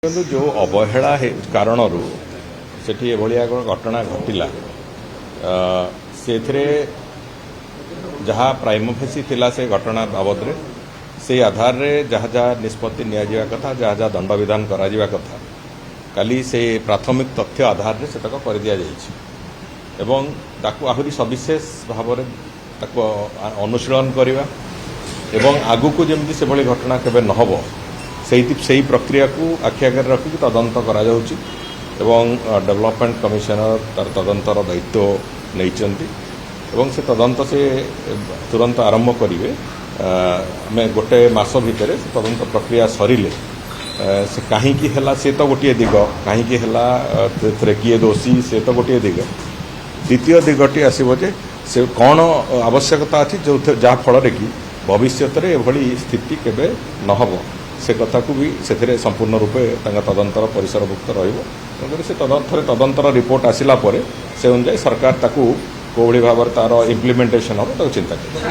କିନ୍ତୁ जो अवहेला कारण से घटना घटला से जहाँ प्राइमोफेसी थिला से घटना बाबद से आधार रे जहाँ जहाँ निष्पत्ति निया कथा जहाँ जहाँ दंड विधान करा कथा काली से प्राथमिक तथ्य आधार रे सेतक कर दिया जाइछि एवं ताकू आहुरी सविशेष भाव अनुशीलन करवा एवं आगु को जमी से भली घटना केबे न हबो से प्रक्रिया को आखि आगे रखिक तदंत करा जाउछि एवं डेवलपमेंट कमिशनर तार तदंतर दायित्व नहीं एवं से तदंत से तुरंत आरंभ करेंगे आम गोटे मास भितर तदंत प्रक्रिया सरिले से कहीं से तो गोटे दिग कहीं किए दोषी से तो गोटे दिग द्वितीय दिगटी आसब जे से कौन आवश्यकता अच्छी जो जहाँ फल कि भविष्य में एभली स्थिति केबे न हबो से कथा को भी से संपूर्ण रूपे तदंतर परिसरभुक्त रही से तदंतर रिपोर्ट आसिला परे से अनुसार सरकार ताकू कोभली भाव तार इम्प्लीमेंटेशन हम चिंता कर